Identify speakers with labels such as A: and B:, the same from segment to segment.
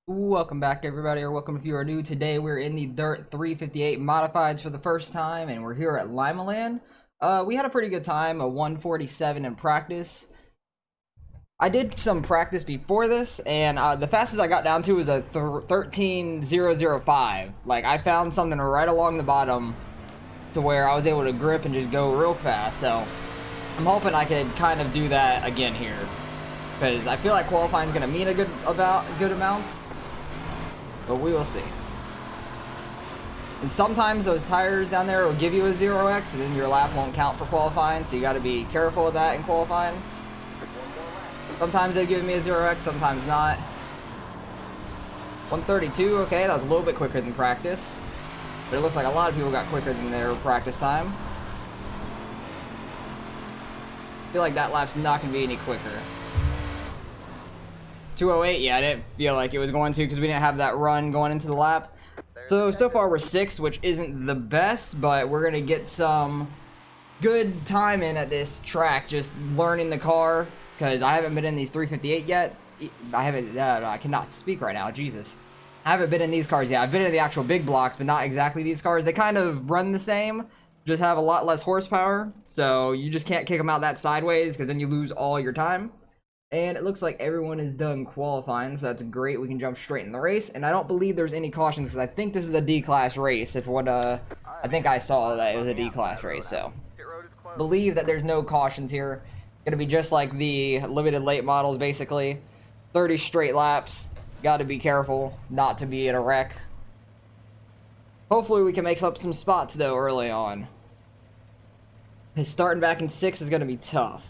A: Welcome back, everybody, or welcome if you are new. Today we're in the Dirt 358 Modifieds for the first time, and we're here at Limaland. We had a pretty good time, a 147 in practice. I did some practice before this, and the fastest I got down to was a 13.005. Like, I found something right along the bottom to where I was able to grip and just go real fast, so I'm hoping I could kind of do that again here. Because I feel like qualifying is going to mean a good amount. But we will see. And sometimes those tires down there will give you a 0x and then your lap won't count for qualifying, so you got to be careful with that in qualifying. Sometimes they give me a 0x, sometimes not. 132, okay, that was a little bit quicker than practice. But it looks like a lot of people got quicker than their practice time. I feel like that lap's not going to be any quicker. 208, yeah, I didn't feel like it was going to because we didn't have that run going into the lap. So far we're 6th, which isn't the best, but we're going to get some good time in at this track, just learning the car, because I haven't been in these 358 yet. I cannot speak right now, Jesus. I haven't been in these cars yet. I've been in the actual big blocks, but not exactly these cars. They kind of run the same, just have a lot less horsepower, so you just can't kick them out that sideways, because then you lose all your time. And it looks like everyone is done qualifying, so that's great. We can jump straight in the race. And I don't believe there's any cautions, because I think this is a D-class race. If what, I think I saw that it was a D-class race, so. Believe that there's no cautions here. Gonna be just like the limited late models, basically. 30 straight laps. Gotta be careful not to be in a wreck. Hopefully we can make up some spots, though, early on. His starting back in 6th is gonna be tough.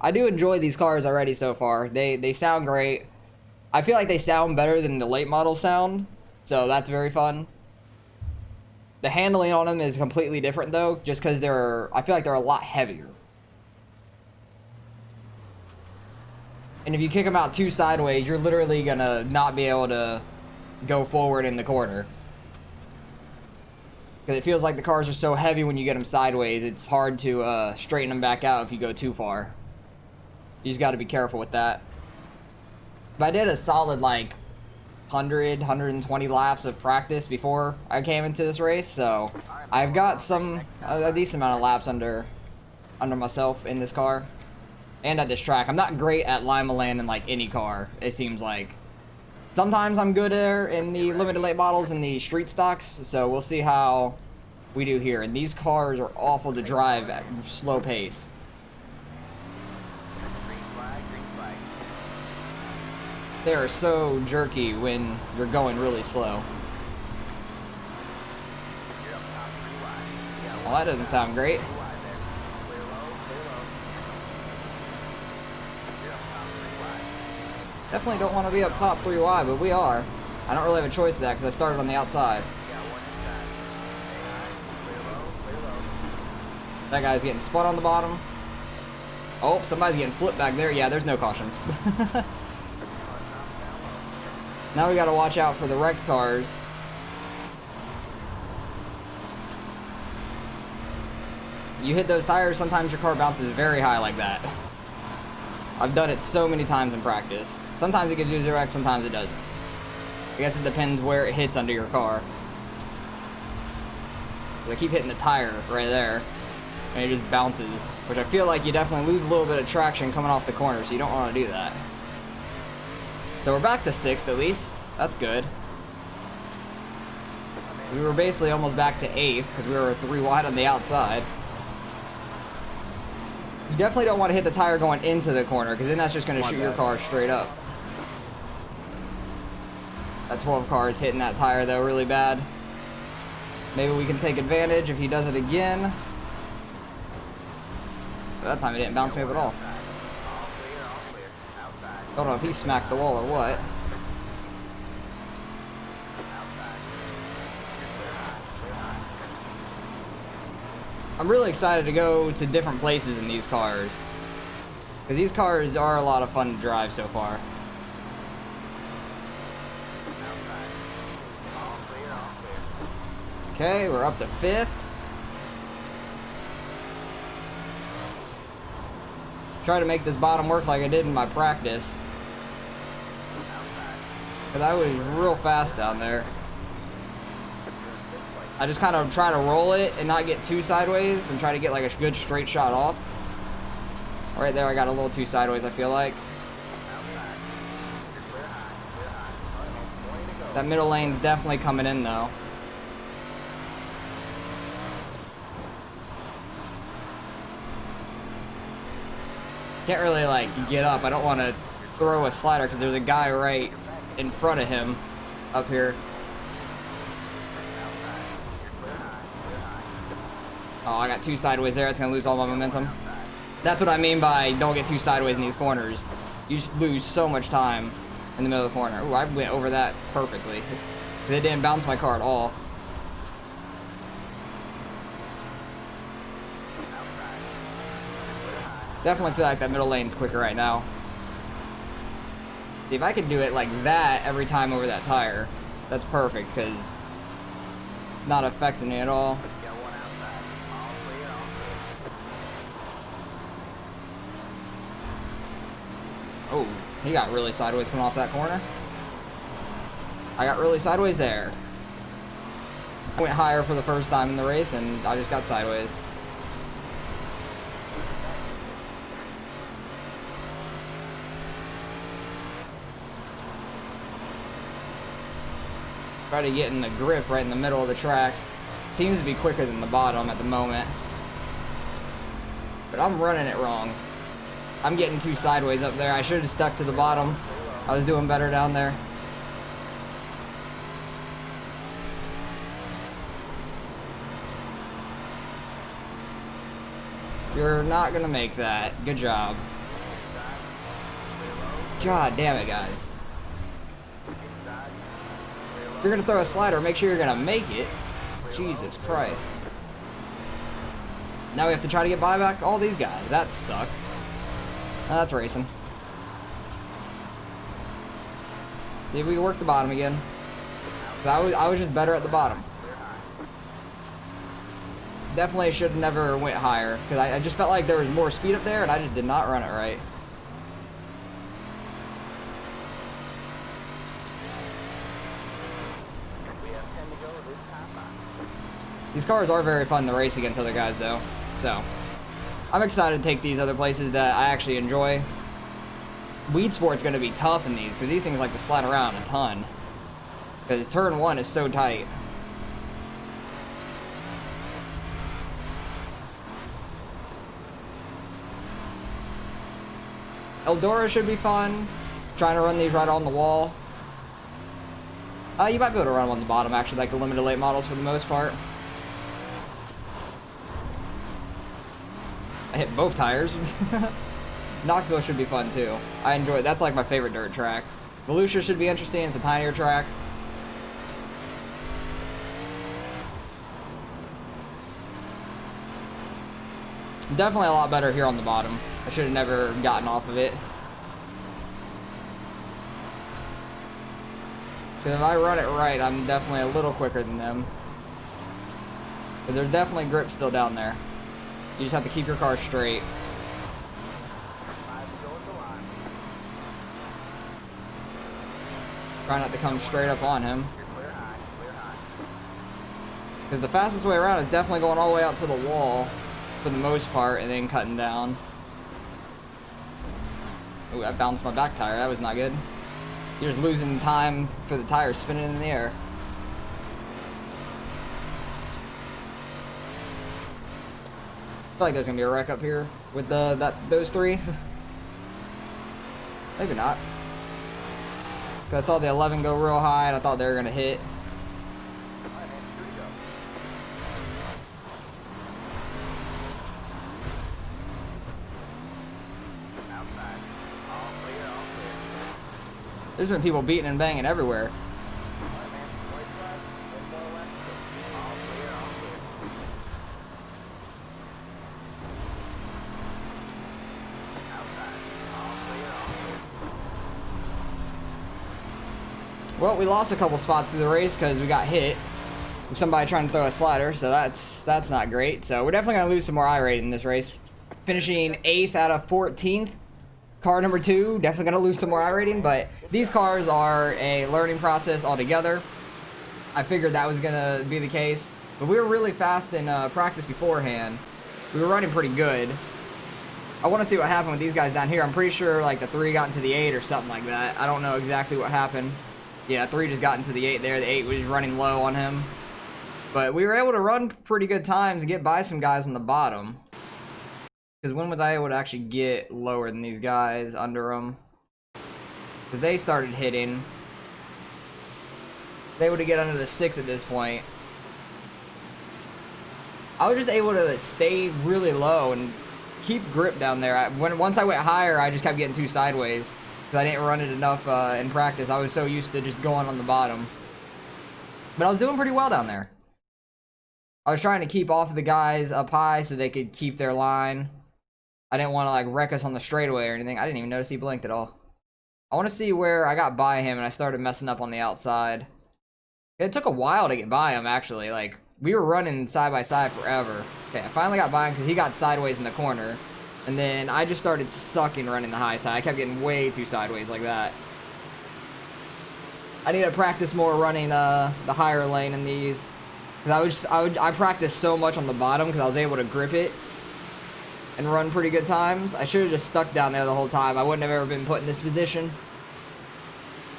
A: I do enjoy these cars already so far. They sound great. I feel like they sound better than the late model sound, so that's very fun. The handling on them is completely different though, just because I feel like they're a lot heavier. And if you kick them out too sideways, you're literally gonna not be able to go forward in the corner. Because it feels like the cars are so heavy when you get them sideways, it's hard to straighten them back out if you go too far. You just got to be careful with that. But I did a solid like 120 laps of practice before I came into this race, so I've got a decent amount of laps under myself in this car and at this track. I'm not great at Limaland in like any car, it seems like. Sometimes I'm good there in the limited late models and the street stocks, so we'll see how we do here. And these cars are awful to drive at slow pace. They are so jerky when you're going really slow. Well, that doesn't sound great. Definitely don't want to be up top 3 wide, but we are. I don't really have a choice of that because I started on the outside. That guy's getting spun on the bottom. Oh, somebody's getting flipped back there. Yeah, there's no cautions. Now we gotta watch out for the wrecked cars. You hit those tires, sometimes your car bounces very high like that. I've done it so many times in practice. Sometimes it gives you a 0x, sometimes it doesn't. I guess it depends where it hits under your car. I keep hitting the tire right there, and it just bounces. Which I feel like you definitely lose a little bit of traction coming off the corner, so you don't want to do that. So we're back to 6th at least. That's good. We were basically almost back to 8th because we were 3 wide on the outside. You definitely don't want to hit the tire going into the corner because then that's just going to shoot your car straight up. That 12 car is hitting that tire though really bad. Maybe we can take advantage if he does it again. But that time it didn't bounce me up at all. Don't know if he smacked the wall or what. I'm really excited to go to different places in these cars. Because these cars are a lot of fun to drive so far. Okay, we're up to 5th. Try to make this bottom work like I did in my practice. Because I was real fast down there. I just kind of try to roll it and not get too sideways and try to get like a good straight shot off. Right there, I got a little too sideways, I feel like. That middle lane's definitely coming in though. Can't really like get up. I don't want to throw a slider because there's a guy right in front of him up here. Oh, I got too sideways there. It's going to lose all my momentum. That's what I mean by don't get too sideways in these corners. You just lose so much time in the middle of the corner. Ooh, I went over that perfectly. It didn't bounce my car at all. Definitely feel like that middle lane's quicker right now. See, if I could do it like that every time over that tire, that's perfect because it's not affecting me at all. Oh, he got really sideways coming off that corner. I got really sideways there. I went higher for the first time in the race and I just got sideways. Try to get in the grip right in the middle of the track. Seems to be quicker than the bottom at the moment. But I'm running it wrong. I'm getting too sideways up there. I should have stuck to the bottom. I was doing better down there. You're not gonna make that. Good job. God damn it, guys. If you're gonna throw a slider, make sure you're gonna make it. Jesus Christ. Now we have to try to get by back all these guys. That sucks. Oh, that's racing. See if we can work the bottom again. I was just better at the bottom. Definitely should have never went higher because I just felt like there was more speed up there and I just did not run it right. These cars are very fun to race against other guys though, so I'm excited to take these other places that I actually enjoy. Weed Sport's going to be tough in these because these things like to slide around a ton because turn one is so tight. Eldora should be fun. Trying to run these right on the wall. You might be able to run them on the bottom actually, like the limited late models for the most part. I hit both tires. Knoxville should be fun too. I enjoy it. That's like my favorite dirt track. Volusia should be interesting. It's a tinier track. Definitely a lot better here on the bottom. I should have never gotten off of it. Because if I run it right, I'm definitely a little quicker than them. Because there's definitely grip still down there. You just have to keep your car straight. Try not to come straight up on him. Because the fastest way around is definitely going all the way out to the wall for the most part and then cutting down. Ooh, I bounced my back tire. That was not good. You're just losing time for the tires spinning in the air. I feel like there's gonna be a wreck up here with those three. Maybe not. Cause I saw the 11 go real high and I thought they were gonna hit. There's been people beating and banging everywhere. Well, we lost a couple spots through the race because we got hit with somebody trying to throw a slider, so that's not great. So we're definitely going to lose some more iRating in this race. Finishing 8th out of 14th. car number 2, definitely gonna lose some more iRating, but these cars are a learning process altogether. I figured that was gonna be the case, but we were really fast in practice beforehand. We were running pretty good. I want to see what happened with these guys down here. I'm pretty sure like the 3 got into the 8 or something like that. I don't know exactly what happened. Yeah, 3 just got into the 8 there. The 8 was running low on him. But we were able to run pretty good times and get by some guys on the bottom. Because when was I able to actually get lower than these guys under them? Because they started hitting. They would get under the 6 at this point. I was just able to stay really low and keep grip down there. Once I went higher, I just kept getting too sideways because I didn't run it enough in practice. I was so used to just going on the bottom. But I was doing pretty well down there. I was trying to keep off the guys up high so they could keep their line. I didn't want to like wreck us on the straightaway or anything. I didn't even notice he blinked at all. I want to see where I got by him and I started messing up on the outside. It took a while to get by him, actually. Like, we were running side by side forever. Okay, I finally got by him because he got sideways in the corner. And then I just started sucking running the high side. I kept getting way too sideways like that. I need to practice more running the higher lane in these. Because I practiced so much on the bottom because I was able to grip it and run pretty good times. I should have just stuck down there the whole time. I wouldn't have ever been put in this position.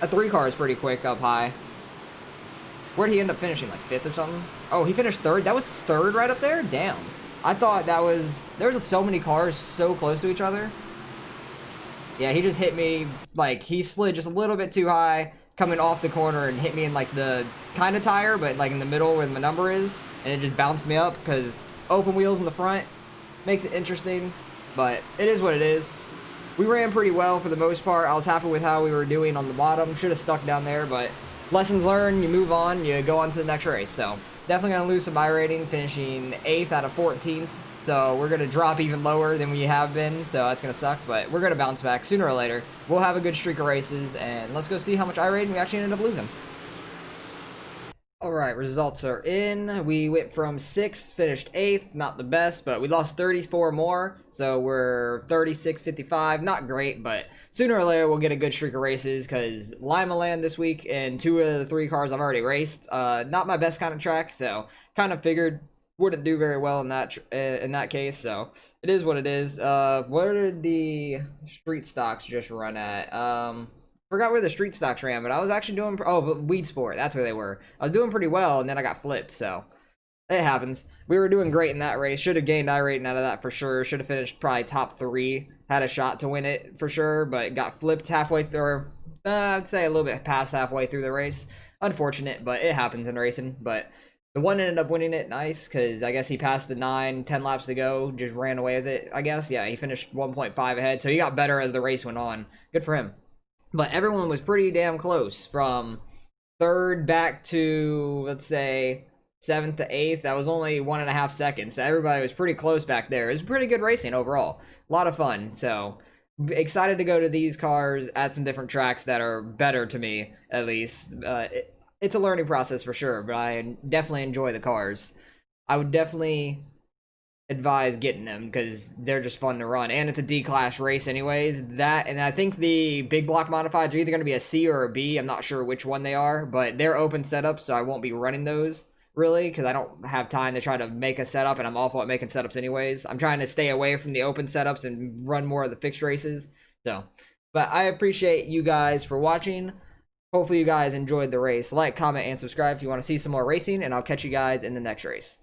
A: A 3 car is pretty quick up high. Where'd he end up finishing? Like 5th or something? Oh, he finished 3rd? That was 3rd right up there? Damn. I thought that was... There was so many cars so close to each other. Yeah, he just hit me... Like, he slid just a little bit too high coming off the corner and hit me in, like, the kind of tire, but, like, in the middle where the number is. And it just bounced me up because open wheels in the front makes it interesting. But it is what it is. We ran pretty well for the most part. I was happy with how we were doing on the bottom. Should have stuck down there, but... Lessons learned, you move on, you go on to the next race. So, definitely going to lose some iRating, finishing 8th out of 14th. So, we're going to drop even lower than we have been, so that's going to suck. But we're going to bounce back sooner or later. We'll have a good streak of races, and let's go see how much iRating we actually ended up losing. Alright, results are in. We went from 6th, finished 8th. Not the best, but we lost 34 more. So we're 36-55. Not great, but sooner or later we'll get a good streak of races because Limaland this week and 2 of the 3 cars I've already raced. Not my best kind of track, so kind of figured wouldn't do very well in that case. So it is what it is. Where did the street stocks just run at? Forgot where the street stocks ran, but I was actually doing... Oh, Weed Sport. That's where they were. I was doing pretty well, and then I got flipped, so... It happens. We were doing great in that race. Should have gained iRating out of that for sure. Should have finished probably top 3. Had a shot to win it for sure, but got flipped halfway through... I'd say a little bit past halfway through the race. Unfortunate, but it happens in racing. But the one ended up winning it nice, because I guess he passed the 10 laps to go. Just ran away with it, I guess. Yeah, he finished 1.5 ahead, so he got better as the race went on. Good for him. But everyone was pretty damn close from 3rd back to, let's say, 7th to 8th. That was only 1.5 seconds. So everybody was pretty close back there. It was pretty good racing overall. A lot of fun. So excited to go to these cars at some different tracks that are better to me, at least. It's a learning process for sure, but I definitely enjoy the cars. I would definitely advise getting them because they're just fun to run, and it's a D-class race anyways. That, and I think the big block modifieds are either going to be a C or a B. I'm not sure which one they are, but they're open setups, so I won't be running those really because I don't have time to try to make a setup, and I'm awful at making setups anyways. I'm trying to stay away from the open setups and run more of the fixed races. So, but I appreciate you guys for watching. Hopefully you guys enjoyed the race. Like, comment, and subscribe if you want to see some more racing, and I'll catch you guys in the next race.